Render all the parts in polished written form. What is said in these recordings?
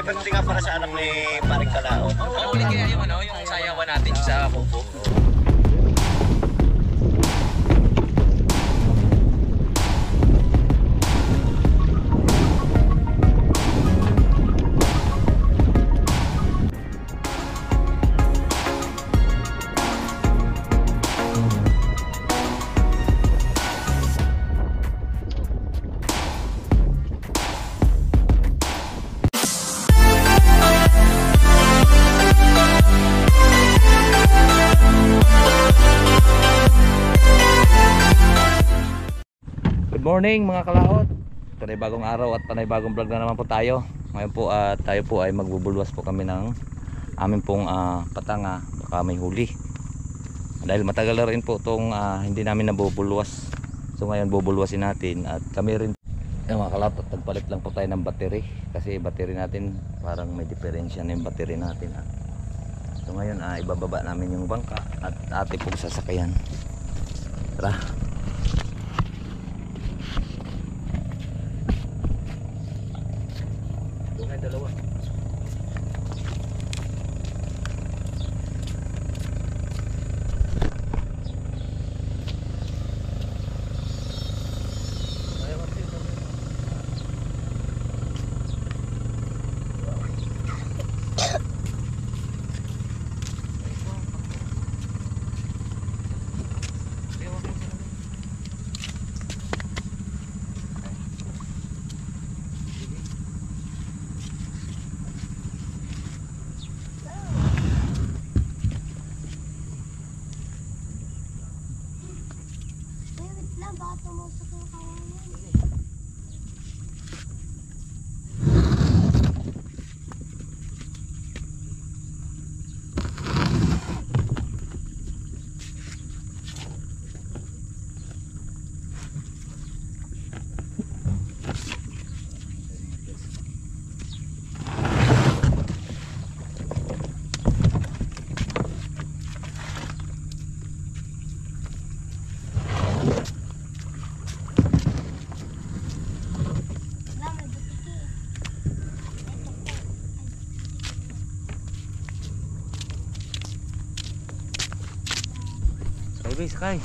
Happy birthday nga para sa anak ni Paring Kalaot. Mahuli kaya yung yung sayawan natin sa kubo. Good morning mga kalahot. Panibagong araw at panibagong vlog na naman po tayo. Ngayon po tayo po ay magbubulwas po kami ng amin pong patanga. Baka may huli. Dahil matagal na rin po itong hindi namin nabubulwas. So ngayon bubulwasin natin. At kami rin mga kalahot, nagpalit lang po tayo ng battery. Kasi battery natin parang may diferensya na yung battery natin. So ngayon ibababa namin yung bangka at ating pong sasakyan. Tara. Dalawa. Sakay.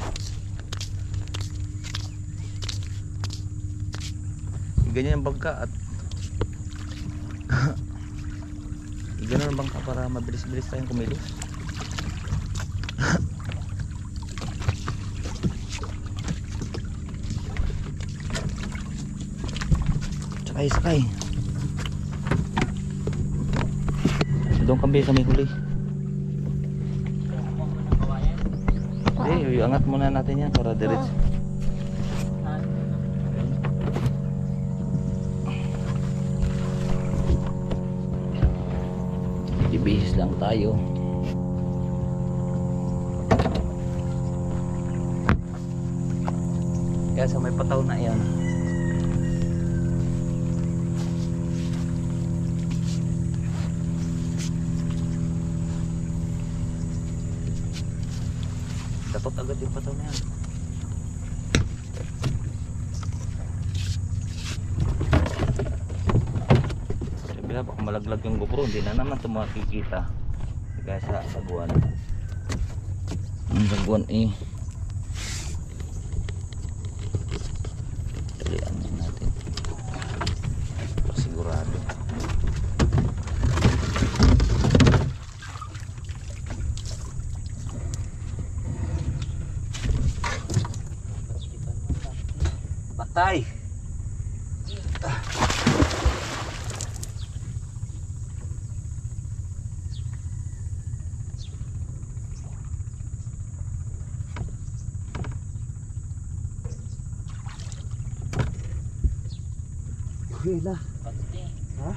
Ganyan yung bangka at ganyan ang bangka para mabilis-bilis tayong kumilos. Sakay. Doon kami huli. Angat muna natin yan para diretso. Ibihis lang tayo. Kaya sa may pataw na yan. Dapat agad yung pataw na yan. Sabi na baka malaglag yung GoPro, hindi na naman ito makikita. Kaya sa saguan. Ang saguan dalian natin sigurado. Batay. Wala. Ha?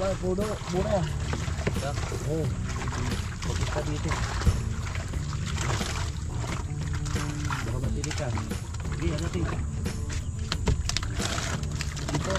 Wala, puno, mura. Oo. Bakit ka dito? Baka matili ka. Sige, ano natin? Dito.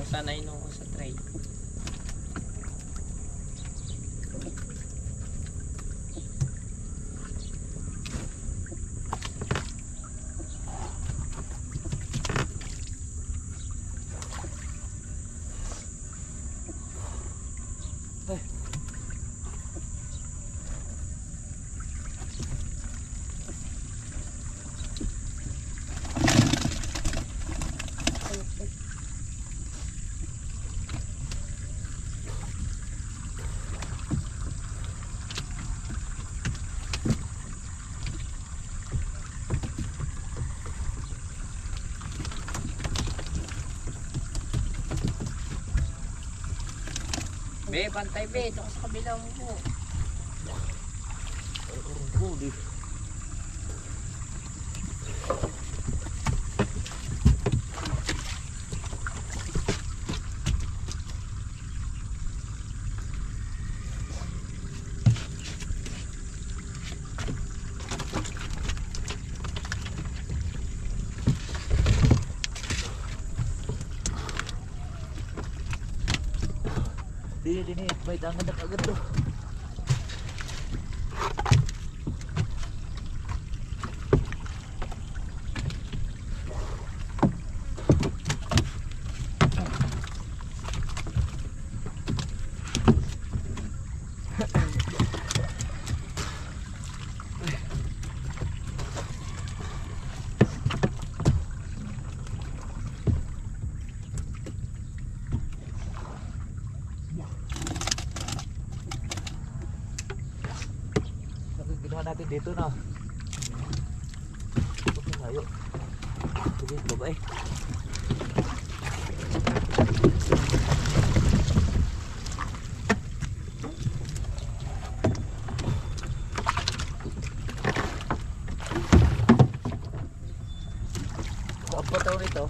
Sanay nung sa tray. Be, pantay be, ito sa kabila mo po. Dini, may tangan na kagad to. Ginawa natin dito na. Okay, tayo. Sige, babae. Apa taon ito?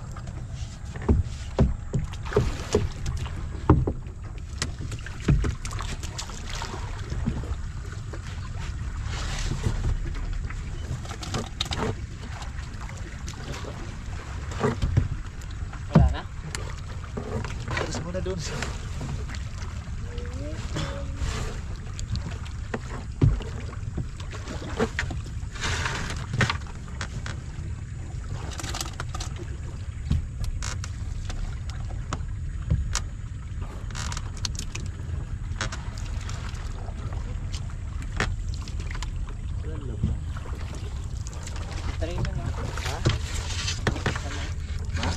Wala na? Terus muna doon. Try mo na. Ha? Ha?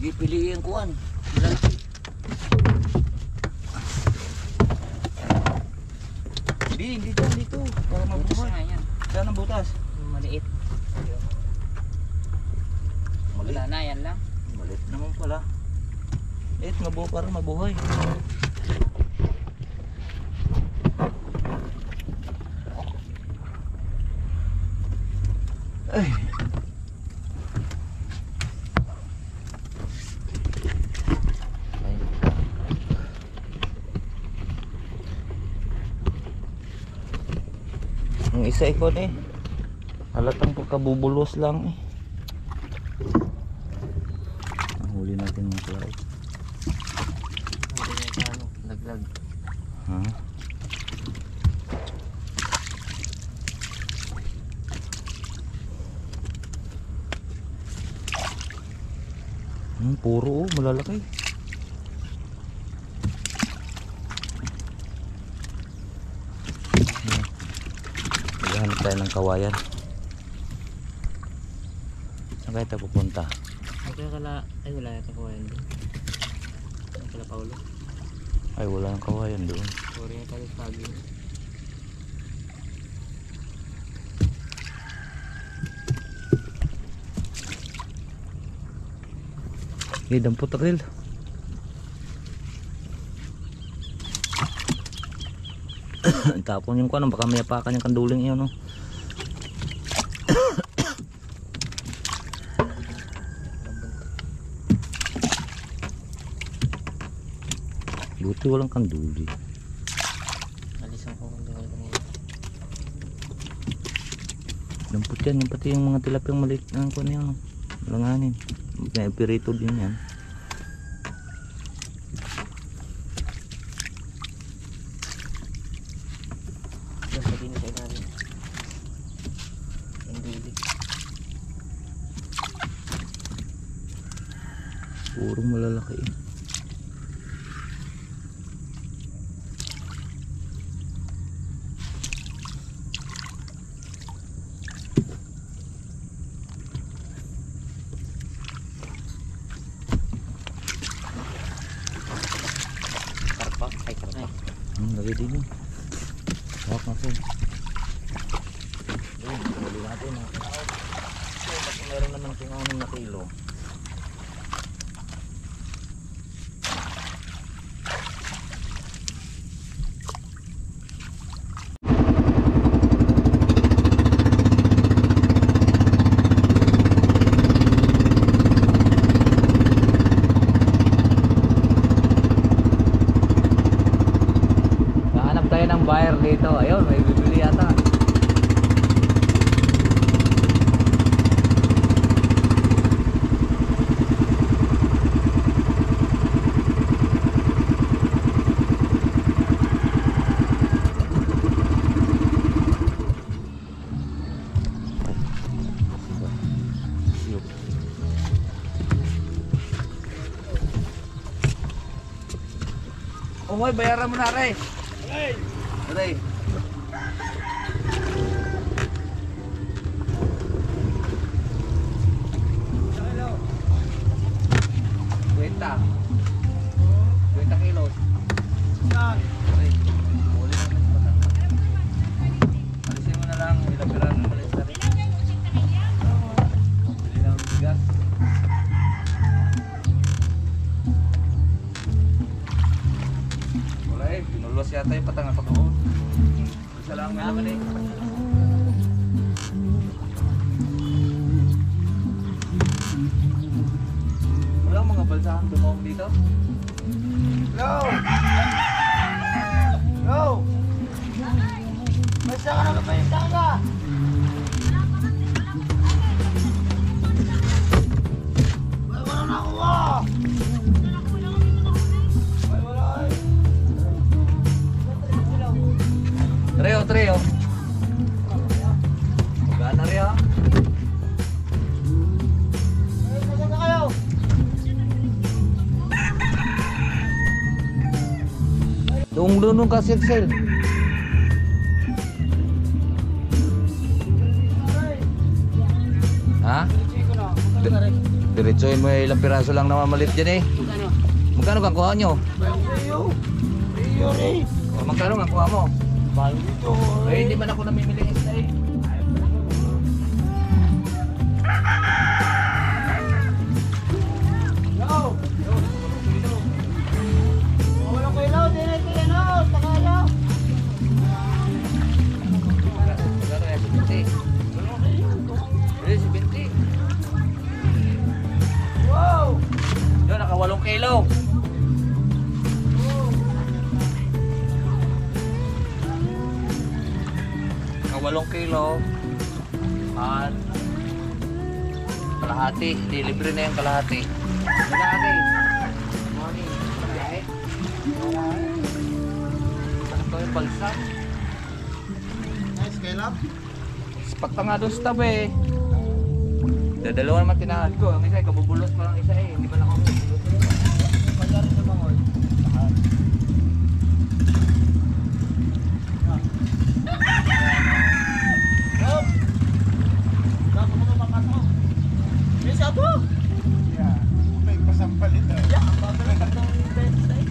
Di piliin kuan. Hindi dito. Para Butas mabuhay. na yan. Saan ang butas? Maliit. Mali. Wala na, yan lang. Naman pala. Parang mabuhay. Ay. Yung isa ikon eh. Halatang pagkabubulos lang eh. Ang huli natin yung turay. Hindi na yung ano, laglag. Ha? Puro malalaki. Maghanap tayo ng kawayan. Saan kaya tayo pupunta? Ay wala yata kawayan doon. Ang kala Paulo. Ay wala ng kawayan doon. Sorry yung kala Fabio. Dampot takril. Tapon yung kuwan, baka may apakan yung kanduling iyon, no? Buti walang kanduli. Alisan ko kung dahil kanina. Dampot yan, yung pati yung mga tilapiyang maliit na kuwan yan, no? Langanin. May pirito din yan. Yan pa din sa ilalim. Yung dulig. Purong malalaki eh. Ay, karpa. Lagay din yun. Hawak natin. Yun, huli natin. So, kasi meron naman kung 6 na kilo. Ng buyer dito, ayun, may bibili yata. Oy, bayaran mo na, Ray. Aray. Kwenta. 20 kilos. Saan? Aray. Huli namin sa batang. Alisin mo na lang. Ilang piraso mo lang sa rin. Bili lang ng bigas. Wala eh. Pinulos yata yung patanga pag-uod. Isa lang may laman eh. Wala mga balsahan dumawag dito. Go! Go! Basta ka na kapalitan ka! Wala ko na nakuha! Wala eh! Treo. Gana rin ha. Nasaan na kayo? Doon ka sel. Ha? Diretsoin mo ilang piraso lang namamalit dyan eh. Magkano kang kuha nyo? Magkano kang kuha mo? Eh, hindi man ako namimili ng isda eh. 8 kilo at kalahati. Delivery na yung kalahati. Malaki. Morning. Right? Ano to yung balsam? Nice, Caleb. Spak pa nga doon sa tabi. Dalawa naman tinahad ko. Ang isa ay kabubulos pa lang isa eh. Hindi pa lang ako bubulos. Pagkari sa mga oil. Stop! Stop mo na makasok. Yes, apo! Yeah. May pasampal ito. Yeah, ang babalik ang bed side.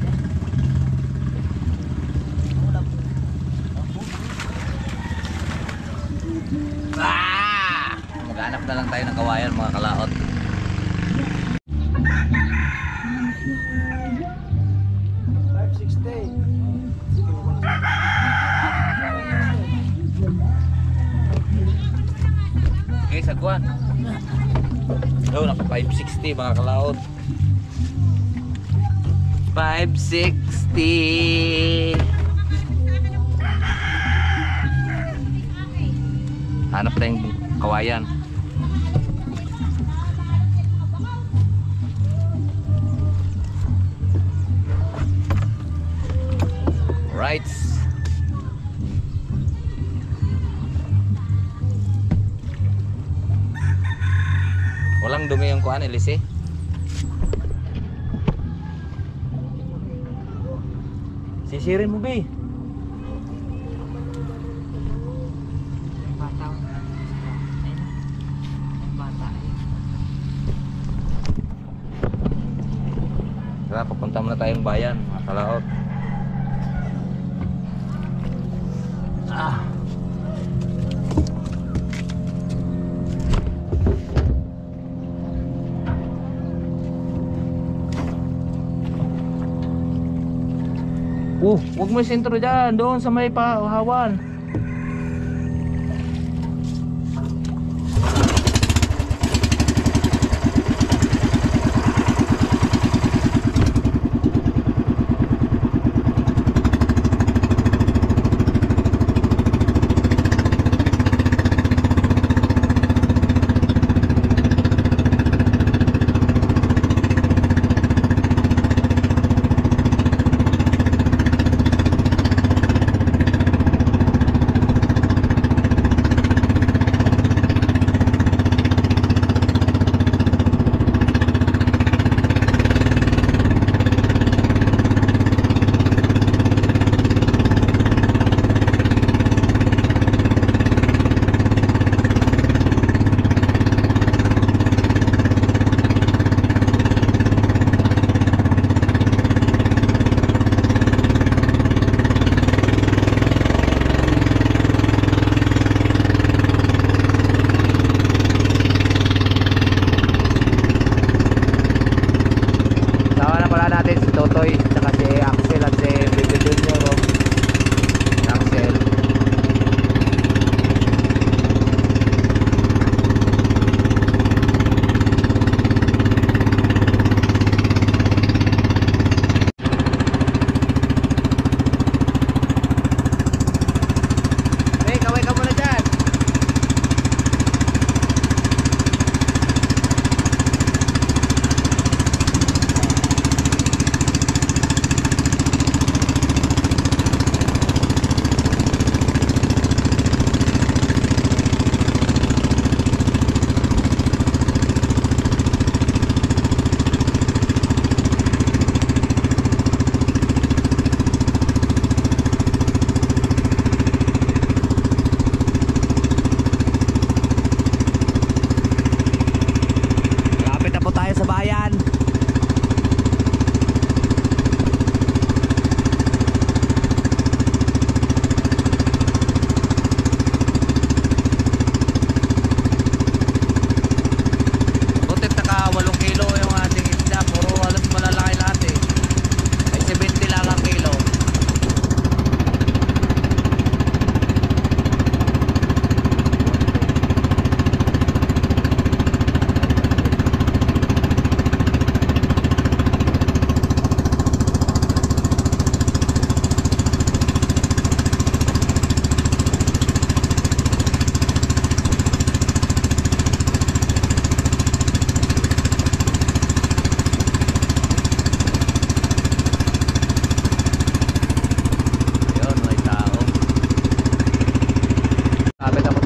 Wala po. Maghanap na lang tayo ng kawayan mga kalaot. Okay, sagwan. Oh, naka 560 mga kalaot. 560. Hanap tayong kawayan. Right. Walang dumi yung kuan, Elise. Sisirin mo, Bi. Tara, papunta muna tayong bayan, mga kalaot. Huwag mo sentro dyan, doon sa may pahawan.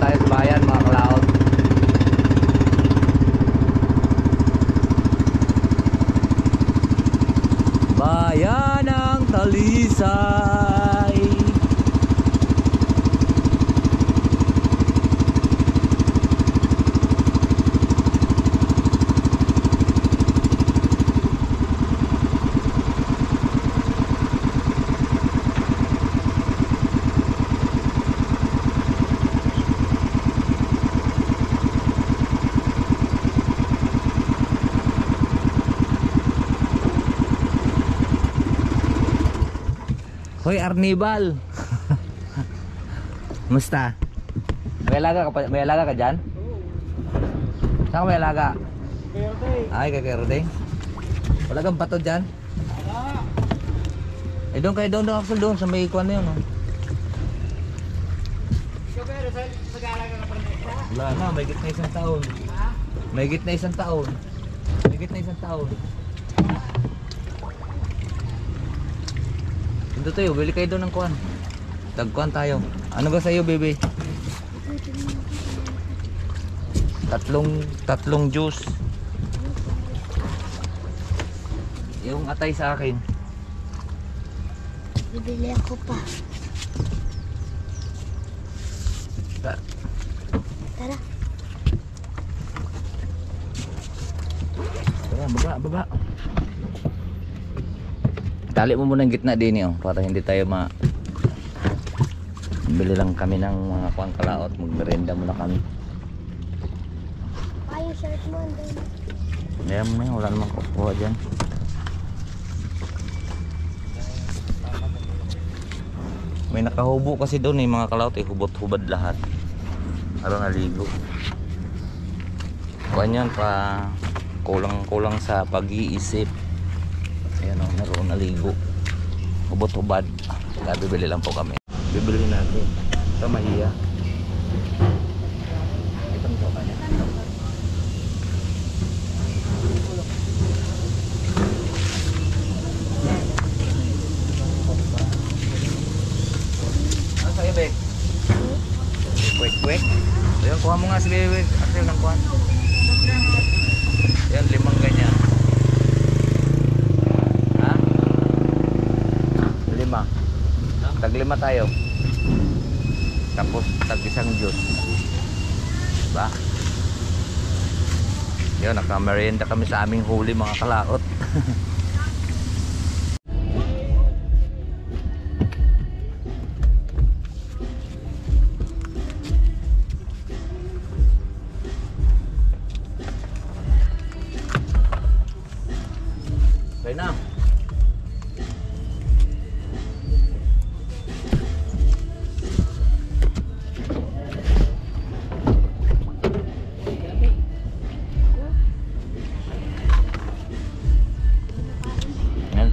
tayo sa bayan mga kalaot. Bayan ng Talisay. Hoy Arnibal. Musta? May alaga ka dyan? Saan ka may alaga? Ay, kay Kerding. Wala kang pato dyan? Eh doon kayo, doon ako doon sa may ikuan na yun. Oh. Wala na, may git na isang taon. May git na isang taon. May git na isang taon. Dito tayo, bili kayo doon ng kuan. Tagkuan tayo. Ano ba sa'yo, baby? Tatlong juice. Yung atay sa akin. Bibili ako pa. Tara. Tara, baba. Tali mo muna ang gitna din oh, para hindi tayo bili lang kami ng mga kuang kalaot, magmerenda muna kami. Ay, yung shirt mo andun. Ayan mo na, wala namang kukuha dyan. May nakahubo kasi doon mga kalaot, hubot-hubad lahat. Araw naligo. Kuan yan pa kulang sa pag-iisip. Ayan o, naroon naligo. Hubot-hubad. Kaya bibili lang po kami. Bibili natin. Ito mahiya. Itong soka niya. Ano sa'yo, Bek? Quick. Ayan, kuha mo nga si Bebe. Axel ng kuha. Ayan, 5 ganyan. Tag-5 tayo. Tapos tag-1 juice. Diba? Yun, nakamerienda kami sa aming huli mga kalaot. Okay na.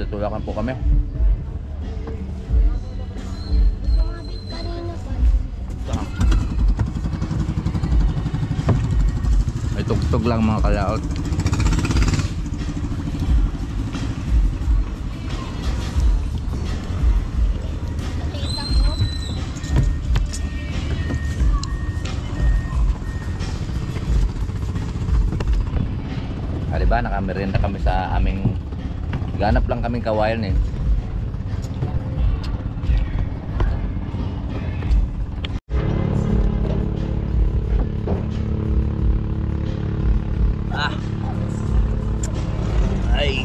Tutulakan po kami. Sumabit kanina pa. May tugtog lang mga kalaot. Nakita ko. Diba, nakamerienda kami sa aming ganap lang kaming kawayan eh. Ay.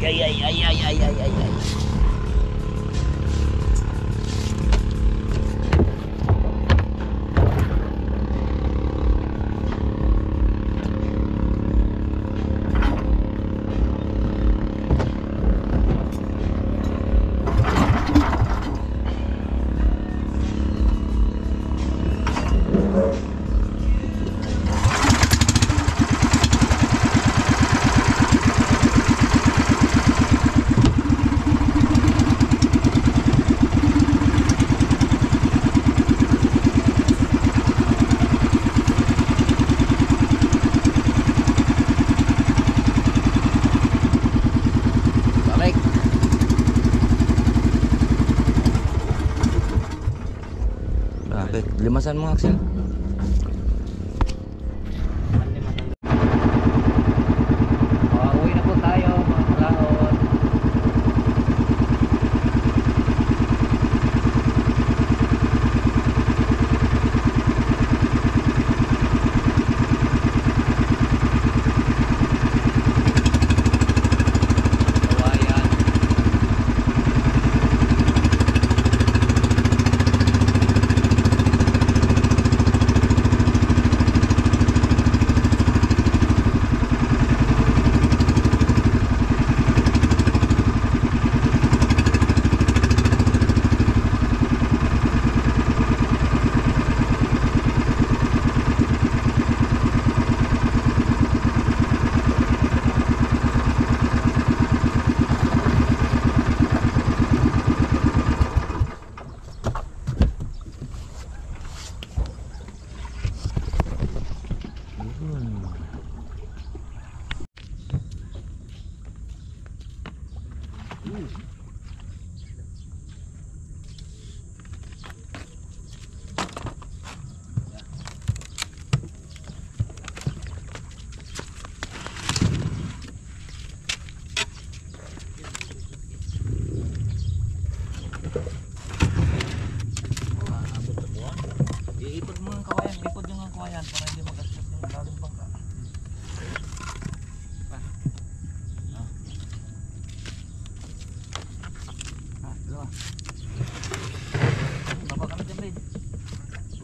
Limasan mo, Axel.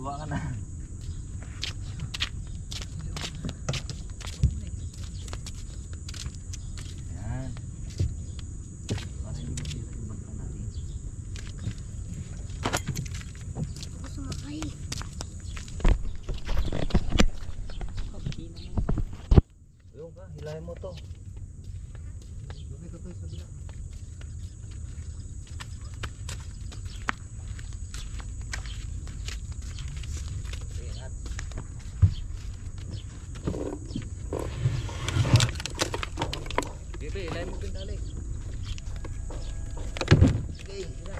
Kuha ka na. Yan. Para hindi masira yung bangka natin. Ako sumakay. Ayun ka, hilahin mo to. Ingat. Bebe, hilahin mo din dali. Sige, hila.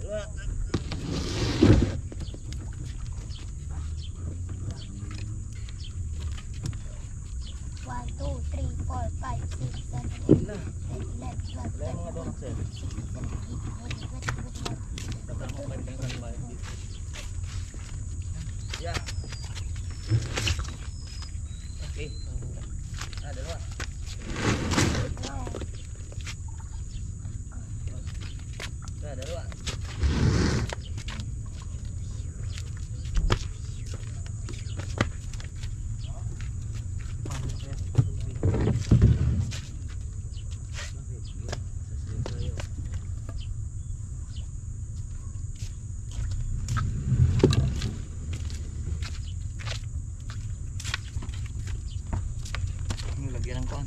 Dua. 1, 2, 3, 4, 5, 6, 7, 8, 9, 10, 11, 12, Hilahin mo nga doon, Axel. 13, 14, 15, 16, 17, 18, 19, 20, 21. Tagal mo kayo ng kanbayan dito. Yeah. Okay. Dalawa. Dalawa. Lagyan ng kuwan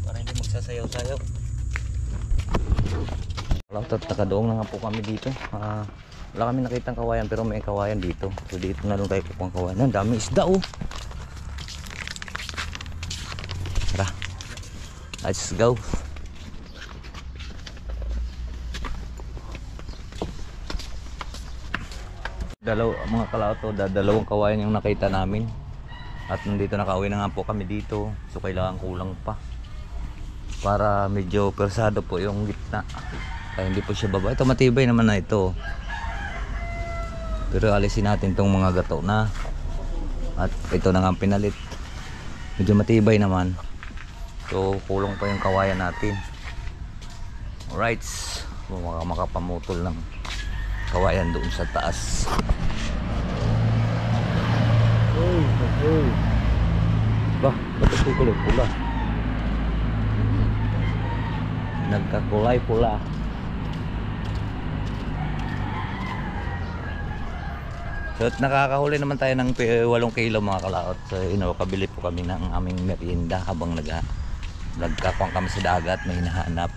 para hindi magsasayaw-sayaw. Lautot, nakadoong na nga po kami dito. Wala kami nakitang kawayan pero may kawayan dito. So dito na lang tayo kukuha kawayan. Ang dami isda oh. Tara. Let's go. Mga kalauto, dalawang kawayan yung nakita namin. At nandito nakauwi na nga po kami dito. So kailangan kulang pa para medyo persado po yung gitna. Kaya hindi po siya baba. Ito matibay naman na ito. Pero alisin natin tong mga gato na. At ito na nga pinalit. Medyo matibay naman. So kulang pa yung kawayan natin. Alright. So, makapamutol ng kawayan doon sa taas. Bah, ba't ito kulay pula? Nagkakulay pula. So nakakahuli naman tayo ng 8 kilo mga kalaot. So kabili po kami ng aming merienda habang nagkakuang kami sa dagat, may hinahanap.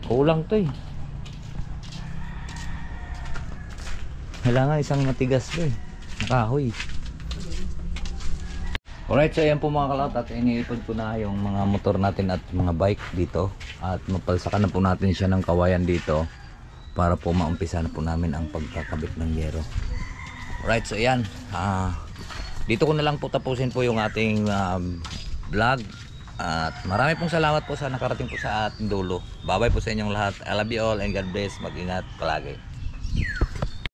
Kulang to eh. Kailangan isang matigas to eh. Nakahoy. Alright, so ayan po mga kalaot at iniipod po na yung mga motor natin at mga bike dito. At mapalsakan na po natin siya ng kawayan dito para po maumpisa na po namin ang pagkakabit ng yero. Alright, so ayan. Dito ko na lang po tapusin po yung ating vlog. At marami pong salamat po sa nakarating po sa ating dulo. Bye bye po sa inyong lahat. I love you all and God bless. Mag-ingat palagi.